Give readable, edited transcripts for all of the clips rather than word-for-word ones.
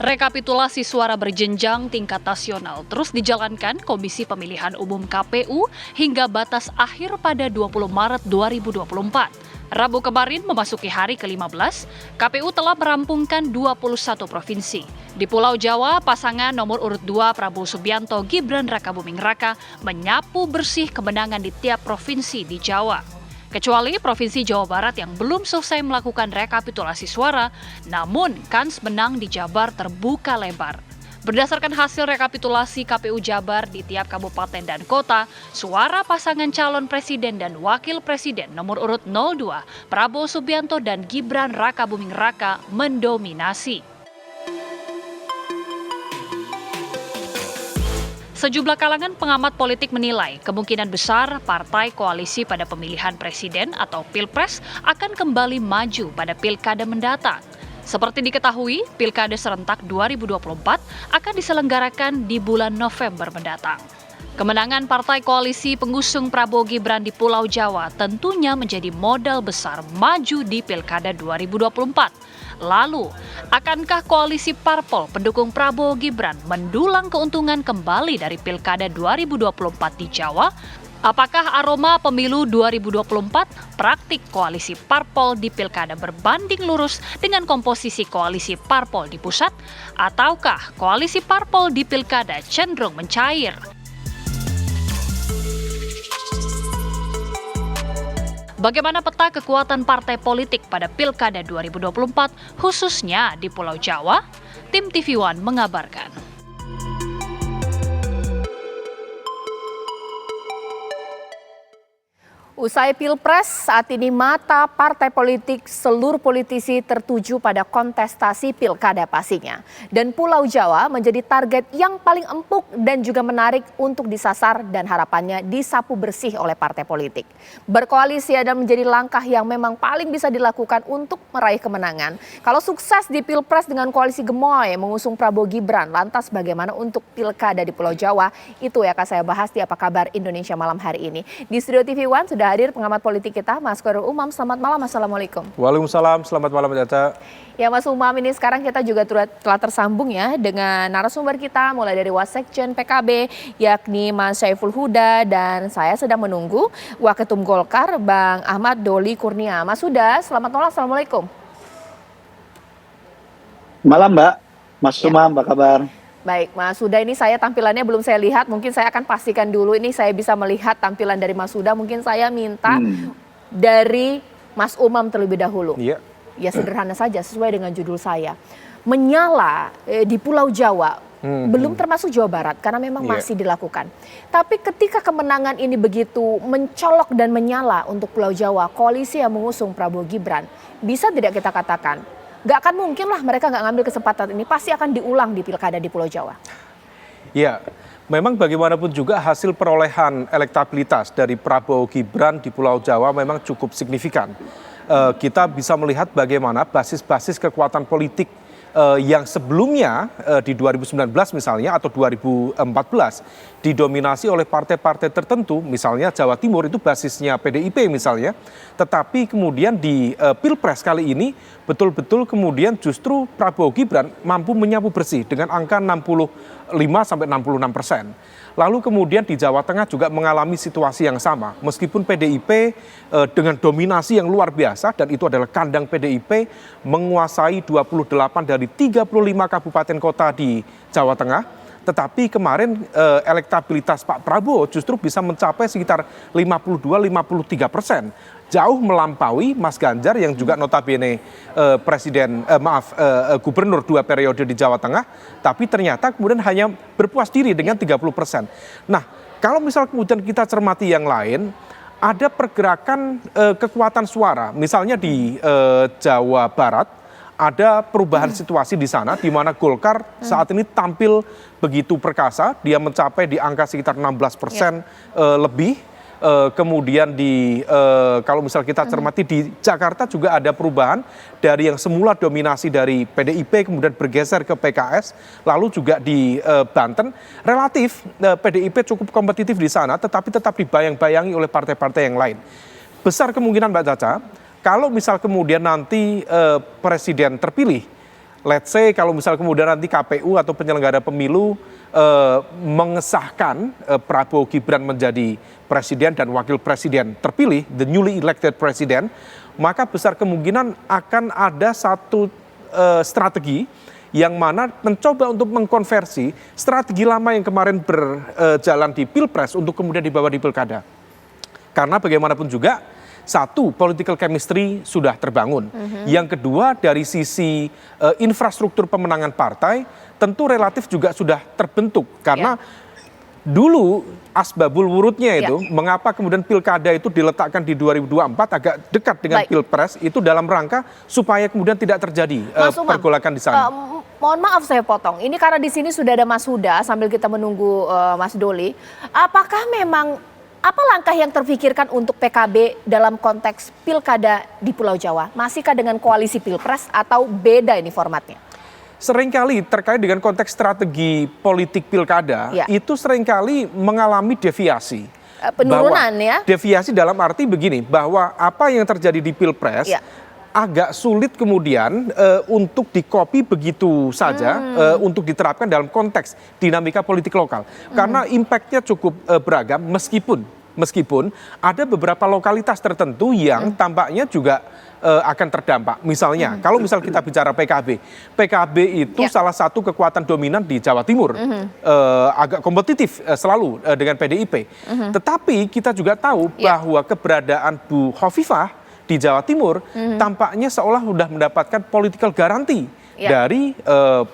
Rekapitulasi suara berjenjang tingkat nasional terus dijalankan Komisi Pemilihan Umum KPU hingga batas akhir pada 20 Maret 2024. Rabu kemarin memasuki hari ke-15, KPU telah merampungkan 21 provinsi. Di Pulau Jawa, pasangan nomor urut 2 Prabowo Subianto Gibran Rakabuming Raka menyapu bersih kemenangan di tiap provinsi di Jawa. Kecuali Provinsi Jawa Barat yang belum selesai melakukan rekapitulasi suara, namun kans menang di Jabar terbuka lebar. Berdasarkan hasil rekapitulasi KPU Jabar di tiap kabupaten dan kota, suara pasangan calon presiden dan wakil presiden nomor urut 02, Prabowo Subianto dan Gibran Rakabuming Raka mendominasi. Sejumlah kalangan pengamat politik menilai kemungkinan besar partai koalisi pada pemilihan presiden atau Pilpres akan kembali maju pada pilkada mendatang. Seperti diketahui, pilkada serentak 2024 akan diselenggarakan di bulan November mendatang. Kemenangan partai koalisi pengusung Prabowo Gibran di Pulau Jawa tentunya menjadi modal besar maju di pilkada 2024. Lalu, akankah koalisi parpol pendukung Prabowo Gibran mendulang keuntungan kembali dari pilkada 2024 di Jawa? Apakah aroma pemilu 2024 praktik koalisi parpol di pilkada berbanding lurus dengan komposisi koalisi parpol di pusat? Ataukah koalisi parpol di pilkada cenderung mencair? Bagaimana peta kekuatan partai politik pada Pilkada 2024, khususnya di Pulau Jawa? Tim TV One mengabarkan. Usai Pilpres, saat ini mata partai politik seluruh politisi tertuju pada kontestasi pilkada pastinya. Dan Pulau Jawa menjadi target yang paling empuk dan juga menarik untuk disasar dan harapannya disapu bersih oleh partai politik. Berkoalisi adalah menjadi langkah yang memang paling bisa dilakukan untuk meraih kemenangan. Kalau sukses di Pilpres dengan koalisi gemoy mengusung Prabowo Gibran, lantas bagaimana untuk pilkada di Pulau Jawa? Itu yang akan saya bahas di Apa Kabar Indonesia malam hari ini. Di Studio TV One sudah hadir pengamat politik kita, Mas Khairul Umam. Selamat malam, Assalamualaikum. Waalaikumsalam, selamat malam Caca. Ya Mas Umam, ini sekarang kita juga telah tersambung ya dengan narasumber kita mulai dari Wasekjen PKB yakni Mas Syaiful Huda, dan saya sedang menunggu Waketum Golkar Bang Ahmad Doli Kurnia. Mas Huda, selamat malam, Assalamualaikum. Malam Mbak, Mas Umam, apa kabar? Baik, Mas Huda, ini saya tampilannya belum saya lihat. Mungkin saya akan pastikan dulu ini saya bisa melihat tampilan dari Mas Huda. Mungkin saya minta dari Mas Umam terlebih dahulu. Iya. Ya sederhana saja, sesuai dengan judul saya. Menyala di Pulau Jawa, belum termasuk Jawa Barat karena memang masih dilakukan. Tapi ketika kemenangan ini begitu mencolok dan menyala untuk Pulau Jawa, koalisi yang mengusung Prabowo Gibran, bisa tidak kita katakan gak akan mungkin lah mereka gak ngambil kesempatan ini, pasti akan diulang di pilkada di Pulau Jawa. Ya, memang bagaimanapun juga hasil perolehan elektabilitas dari Prabowo Gibran di Pulau Jawa memang cukup signifikan. Kita bisa melihat bagaimana basis-basis kekuatan politik yang sebelumnya di 2019 misalnya atau 2014 didominasi oleh partai-partai tertentu, misalnya Jawa Timur itu basisnya PDIP misalnya, tetapi kemudian di Pilpres kali ini betul-betul kemudian justru Prabowo Gibran mampu menyapu bersih dengan angka 65-66%. Lalu kemudian di Jawa Tengah juga mengalami situasi yang sama, meskipun PDIP dengan dominasi yang luar biasa, dan itu adalah kandang PDIP menguasai 28 dari 35 kabupaten kota di Jawa Tengah, tetapi kemarin elektabilitas Pak Prabowo justru bisa mencapai sekitar 52-53%. Jauh melampaui Mas Ganjar yang juga notabene gubernur 2 periode di Jawa Tengah, tapi ternyata kemudian hanya berpuas diri dengan 30%. Nah, kalau misal kemudian kita cermati yang lain, ada pergerakan kekuatan suara, misalnya di Jawa Barat, ada perubahan situasi di sana di mana Golkar saat ini tampil begitu perkasa, dia mencapai di angka sekitar 16% lebih. Kemudian kalau misal kita cermati di Jakarta juga ada perubahan dari yang semula dominasi dari PDIP kemudian bergeser ke PKS, lalu juga di Banten relatif PDIP cukup kompetitif di sana, tetapi tetap dibayang-bayangi oleh partai-partai yang lain. Besar kemungkinan Mbak Caca, kalau misal kemudian nanti presiden terpilih let's say kalau misal kemudian nanti KPU atau penyelenggara pemilu mengesahkan Prabowo Gibran menjadi presiden dan wakil presiden terpilih, the newly elected president, maka besar kemungkinan akan ada satu strategi yang mana mencoba untuk mengkonversi strategi lama yang kemarin berjalan di Pilpres untuk kemudian dibawa di Pilkada. Karena bagaimanapun juga, satu, political chemistry sudah terbangun. Yang kedua, dari sisi infrastruktur pemenangan partai, tentu relatif juga sudah terbentuk. Karena dulu asbabul wurudnya itu, mengapa kemudian pilkada itu diletakkan di 2024 agak dekat dengan Pilpres, itu dalam rangka supaya kemudian tidak terjadi pergolakan di sana. Mohon maaf saya potong, ini karena di sini sudah ada Mas Huda sambil kita menunggu Mas Doli. Apakah memang apa langkah yang terfikirkan untuk PKB dalam konteks pilkada di Pulau Jawa? Masihkah dengan koalisi Pilpres atau beda ini formatnya? Seringkali terkait dengan konteks strategi politik pilkada, itu seringkali mengalami deviasi. Penurunan ya? Deviasi dalam arti begini, bahwa apa yang terjadi di Pilpres agak sulit kemudian untuk dikopi begitu saja untuk diterapkan dalam konteks dinamika politik lokal. Karena impactnya cukup beragam meskipun ada beberapa lokalitas tertentu yang tampaknya juga akan terdampak. Misalnya, kalau misal kita bicara PKB, PKB itu salah satu kekuatan dominan di Jawa Timur, agak kompetitif selalu dengan PDIP. Tetapi kita juga tahu bahwa keberadaan Bu Hovifah di Jawa Timur tampaknya seolah sudah mendapatkan political garanti dari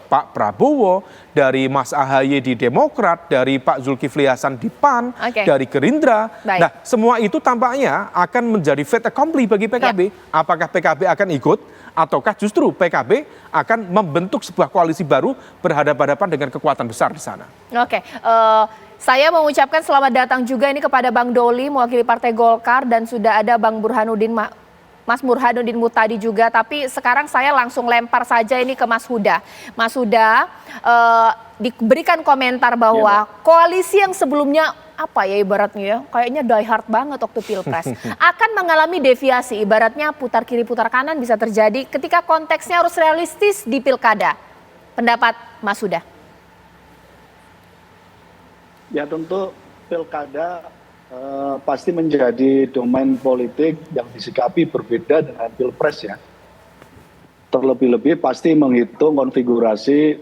Pak Prabowo, dari Mas AHY di Demokrat, dari Pak Zulkifli Hasan di PAN, dari Gerindra. Nah, semua itu tampaknya akan menjadi fait accompli bagi PKB. Apakah PKB akan ikut ataukah justru PKB akan membentuk sebuah koalisi baru berhadapan-hadapan dengan kekuatan besar di sana. Saya mengucapkan selamat datang juga ini kepada Bang Doli mewakili Partai Golkar dan sudah ada Bang Burhanuddin Mas Burhanuddin Muhtadi juga, tapi sekarang saya langsung lempar saja ini ke Mas Huda. Mas Huda, diberikan komentar bahwa koalisi yang sebelumnya apa ya ibaratnya ya, kayaknya die hard banget waktu Pilpres, akan mengalami deviasi, ibaratnya putar kiri putar kanan bisa terjadi ketika konteksnya harus realistis di Pilkada. Pendapat Mas Huda? Ya tentu Pilkada pasti menjadi domain politik yang disikapi berbeda dengan Pilpres ya. Terlebih-lebih pasti menghitung konfigurasi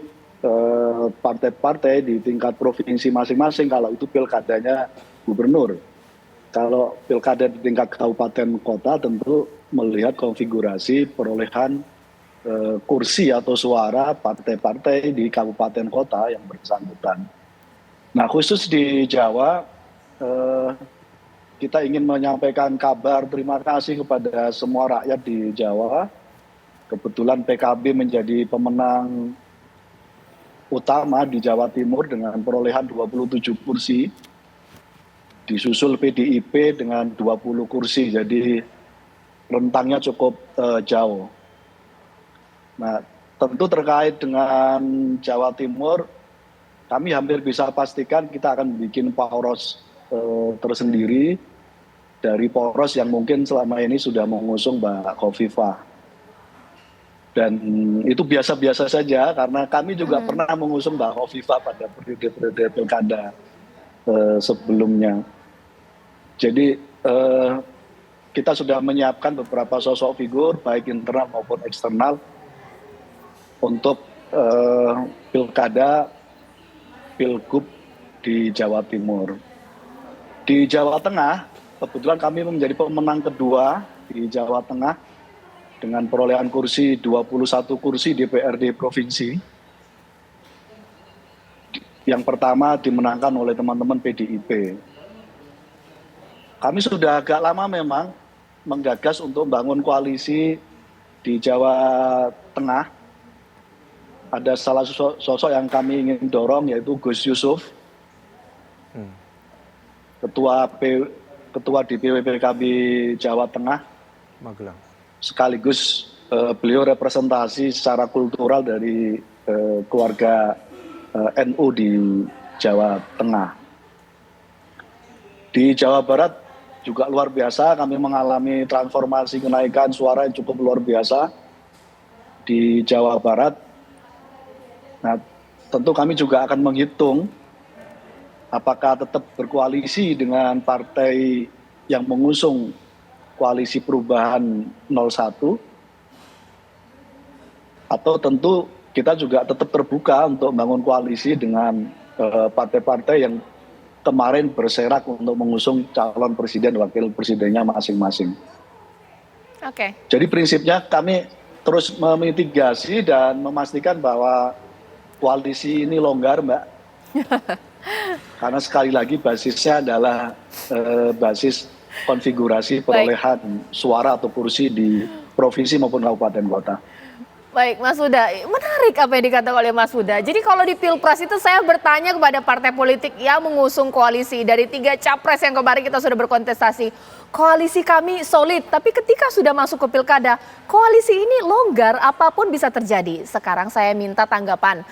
partai-partai di tingkat provinsi masing-masing kalau itu pilkadanya gubernur. Kalau pilkada di tingkat kabupaten kota tentu melihat konfigurasi perolehan kursi atau suara partai-partai di kabupaten kota yang bersangkutan. Nah khusus di Jawa kita ingin menyampaikan kabar terima kasih kepada semua rakyat di Jawa. Kebetulan PKB menjadi pemenang utama di Jawa Timur dengan perolehan 27 kursi. Disusul PDIP dengan 20 kursi, jadi rentangnya cukup jauh. Nah tentu terkait dengan Jawa Timur, kami hampir bisa pastikan kita akan bikin poros tersendiri dari poros yang mungkin selama ini sudah mengusung Mbak Hovifah. Dan itu biasa-biasa saja karena kami juga pernah mengusung Mbak Hovifah pada periode pilkada sebelumnya. Jadi kita sudah menyiapkan beberapa sosok figur baik internal maupun eksternal untuk pilkada pilgub di Jawa Timur. Di Jawa Tengah, kebetulan kami menjadi pemenang kedua di Jawa Tengah dengan perolehan kursi 21 kursi DPRD provinsi. Yang pertama dimenangkan oleh teman-teman PDIP. Kami sudah agak lama memang menggagas untuk membangun koalisi di Jawa Tengah. Ada salah sosok yang kami ingin dorong yaitu Gus Yusuf. Ketua DPW PKB Jawa Tengah, Magelang. Sekaligus beliau representasi secara kultural dari keluarga NU di Jawa Tengah. Di Jawa Barat juga luar biasa, kami mengalami transformasi kenaikan suara yang cukup luar biasa. Di Jawa Barat Nah, tentu kami juga akan menghitung apakah tetap berkoalisi dengan partai yang mengusung koalisi perubahan 01, atau tentu kita juga tetap terbuka untuk membangun koalisi dengan partai-partai yang kemarin berserak untuk mengusung calon presiden wakil presidennya masing-masing. Oke. Jadi prinsipnya kami terus memitigasi dan memastikan bahwa koalisi ini longgar, Mbak. Karena sekali lagi basisnya adalah basis konfigurasi perolehan suara atau kursi di provinsi maupun kabupaten kota. Baik, Mas Huda, menarik apa yang dikatakan oleh Mas Huda. Jadi kalau di Pilpres itu saya bertanya kepada partai politik yang mengusung koalisi dari 3 capres yang kemarin kita sudah berkontestasi. Koalisi kami solid, tapi ketika sudah masuk ke pilkada, koalisi ini longgar, apapun bisa terjadi. Sekarang saya minta tanggapan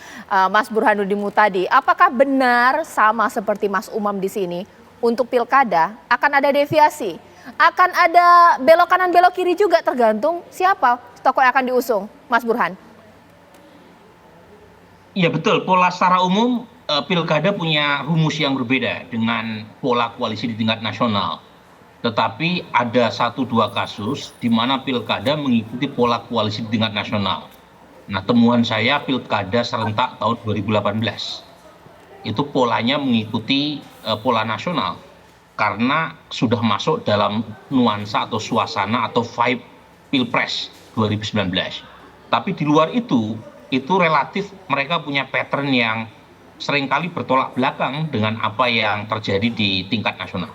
Mas Burhanuddin Muhtadi. Apakah benar sama seperti Mas Umam di sini, untuk pilkada akan ada deviasi? Akan ada belok kanan belok kiri juga, tergantung siapa tokoh yang akan diusung, Mas Burhan. Iya betul, pola secara umum pilkada punya rumus yang berbeda dengan pola koalisi di tingkat nasional. Tetapi ada 1-2 kasus di mana pilkada mengikuti pola koalisi di tingkat nasional. Nah, temuan saya pilkada serentak tahun 2018. Itu polanya mengikuti pola nasional karena sudah masuk dalam nuansa atau suasana atau vibe Pilpres 2019. Tapi di luar itu relatif mereka punya pattern yang seringkali bertolak belakang dengan apa yang terjadi di tingkat nasional.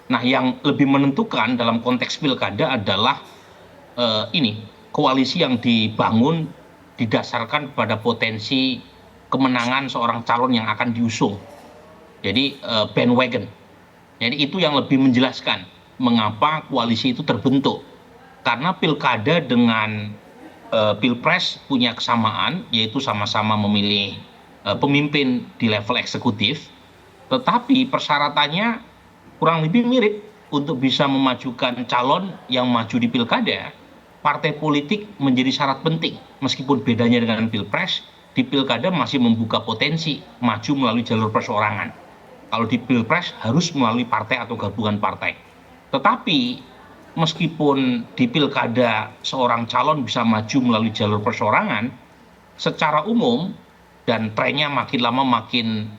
Nah, yang lebih menentukan dalam konteks pilkada adalah koalisi yang dibangun didasarkan pada potensi kemenangan seorang calon yang akan diusung. Jadi bandwagon. Jadi itu yang lebih menjelaskan mengapa koalisi itu terbentuk. Karena pilkada dengan pilpres punya kesamaan, yaitu sama-sama memilih pemimpin di level eksekutif, tetapi persyaratannya kurang lebih mirip. Untuk bisa memajukan calon yang maju di pilkada, partai politik menjadi syarat penting. Meskipun bedanya dengan pilpres, di pilkada masih membuka potensi maju melalui jalur perseorangan. Kalau di pilpres harus melalui partai atau gabungan partai. Tetapi meskipun di pilkada seorang calon bisa maju melalui jalur perseorangan, secara umum dan trennya makin lama makin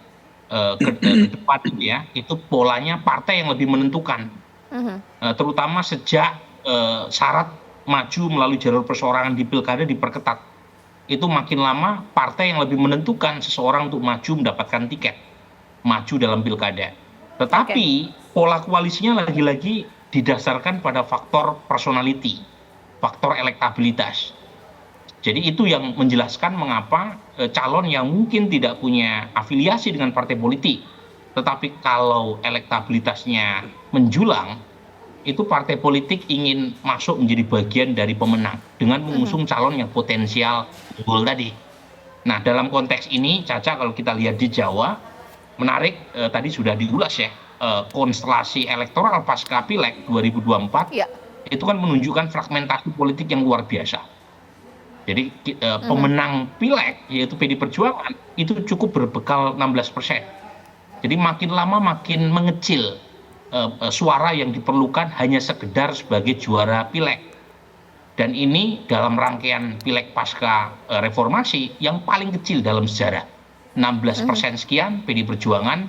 ke depan ya, itu polanya partai yang lebih menentukan. Terutama sejak syarat maju melalui jalur perseorangan di pilkada diperketat. Itu makin lama partai yang lebih menentukan seseorang untuk maju mendapatkan tiket maju dalam pilkada. Tetapi pola koalisinya lagi-lagi didasarkan pada faktor personality, faktor elektabilitas. Jadi itu yang menjelaskan mengapa calon yang mungkin tidak punya afiliasi dengan partai politik, tetapi kalau elektabilitasnya menjulang, itu partai politik ingin masuk menjadi bagian dari pemenang dengan mengusung calon yang potensial unggul tadi. Nah, dalam konteks ini, Caca, kalau kita lihat di Jawa, menarik, tadi sudah diulas ya, konstelasi elektoral pasca Pileg 2024 itu kan menunjukkan fragmentasi politik yang luar biasa. Jadi pemenang Pileg yaitu PD Perjuangan itu cukup berbekal 16%. Jadi makin lama makin mengecil suara yang diperlukan hanya sekedar sebagai juara Pileg. Dan ini dalam rangkaian Pileg pasca reformasi yang paling kecil dalam sejarah. 16% sekian PD Perjuangan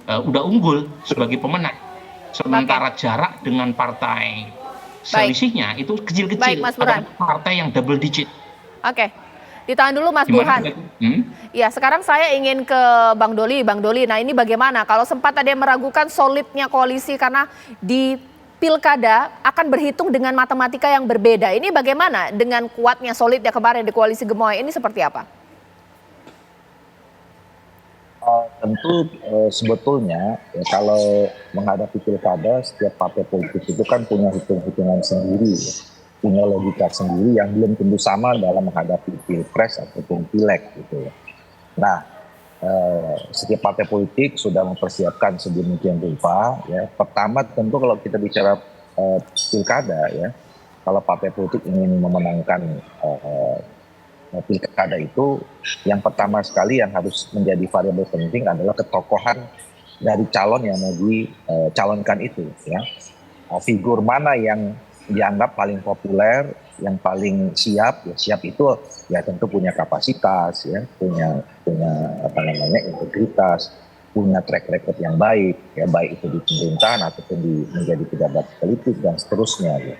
udah unggul sebagai pemenang. Sementara jarak dengan partai selisihnya itu kecil-kecil. Ada partai yang double digit. Oke, ditahan dulu Mas Burhan. Ya, sekarang saya ingin ke Bang Doli. Bang Doli, nah ini bagaimana? Kalau sempat ada yang meragukan solidnya koalisi karena di pilkada akan berhitung dengan matematika yang berbeda. Ini bagaimana dengan kuatnya solidnya kemarin di koalisi Gemoy ini seperti apa? Tentu sebetulnya ya, kalau menghadapi pilkada setiap partai politik itu kan punya hitung-hitungan sendiri, ya. Punya logika sendiri yang belum tentu sama dalam menghadapi pilpres ataupun pileg gitu ya. Nah, setiap partai politik sudah mempersiapkan sedemikian rupa ya. Pertama tentu kalau kita bicara pilkada ya, kalau partai politik ingin memenangkan pilkada itu yang pertama sekali yang harus menjadi variabel penting adalah ketokohan dari calon yang mau dicalonkan itu, ya. Figur mana yang dianggap paling populer, yang paling siap, ya siap itu ya tentu punya kapasitas, ya, punya apa namanya integritas, punya track record yang baik, ya baik itu di pemerintahan ataupun menjadi pejabat politik dan seterusnya. Ya.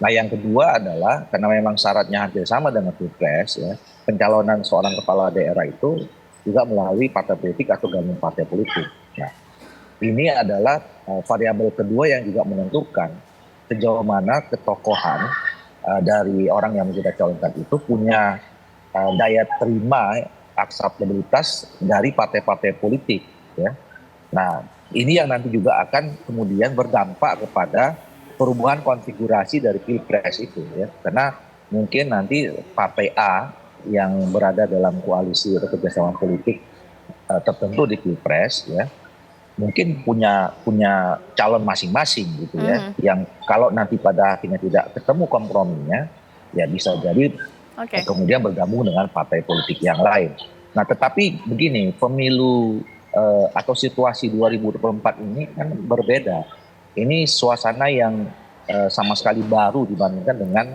Nah yang kedua adalah karena memang syaratnya hampir sama dengan Pilpres, ya, pencalonan seorang kepala daerah itu juga melalui partai politik atau gabungan partai politik. Nah ini adalah variabel kedua yang juga menentukan sejauh mana ketokohan dari orang yang kita calonkan itu punya daya terima, akseptabilitas dari partai-partai politik, ya. Nah, ini yang nanti juga akan kemudian berdampak kepada perubahan konfigurasi dari Pilpres itu, ya. Karena mungkin nanti partai A yang berada dalam koalisi atau kerjasama politik tertentu di Pilpres, ya, mungkin punya calon masing-masing gitu, ya, yang kalau nanti pada akhirnya tidak ketemu komprominya, ya bisa jadi kemudian bergabung dengan partai politik yang lain. Nah, tetapi begini, pemilu atau situasi 2024 ini kan berbeda. Ini suasana yang sama sekali baru dibandingkan dengan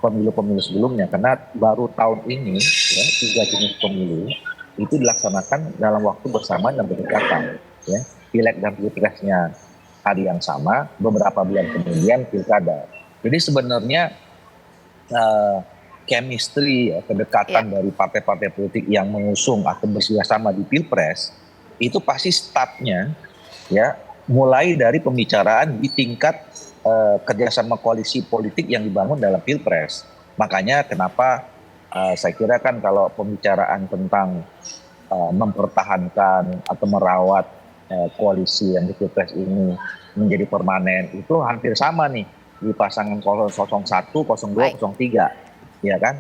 pemilu-pemilu sebelumnya, karena baru tahun ini, ya, 3 jenis pemilu itu dilaksanakan dalam waktu bersamaan dan berdekatan, ya. Pileg dan pilpresnya hari yang sama, beberapa bulan kemudian pilkada. Jadi sebenarnya chemistry, ya, kedekatan dari partai-partai politik yang mengusung atau bersama di pilpres itu pasti startnya, ya, mulai dari pembicaraan di tingkat kerjasama koalisi politik yang dibangun dalam pilpres. Makanya kenapa saya kira kan kalau pembicaraan tentang mempertahankan atau merawat koalisi yang di Pilpres ini menjadi permanen itu hampir sama nih di pasangan 01, 02, 03, ya kan?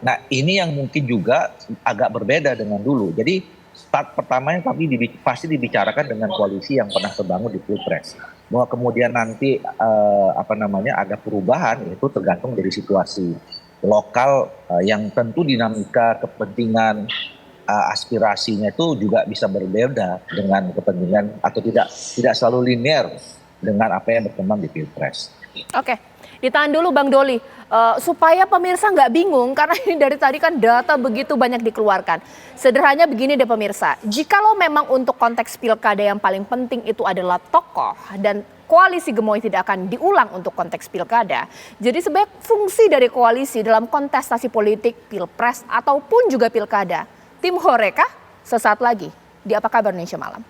Nah ini yang mungkin juga agak berbeda dengan dulu. Jadi start pertamanya tapi pasti dibicarakan dengan koalisi yang pernah terbangun di Pilpres. Bahwa kemudian nanti ada perubahan itu tergantung dari situasi lokal yang tentu dinamika kepentingan aspirasinya itu juga bisa berbeda dengan kepentingan atau tidak selalu linear dengan apa yang berkembang di Pilpres. Oke, ditahan dulu Bang Doli, supaya pemirsa nggak bingung karena ini dari tadi kan data begitu banyak dikeluarkan. Sederhananya begini deh pemirsa, jikalau memang untuk konteks pilkada yang paling penting itu adalah tokoh dan koalisi gemoy tidak akan diulang untuk konteks pilkada. Jadi sebaik fungsi dari koalisi dalam kontestasi politik, pilpres ataupun juga pilkada. Tim Horeca sesaat lagi di Apa Kabar Indonesia Malam.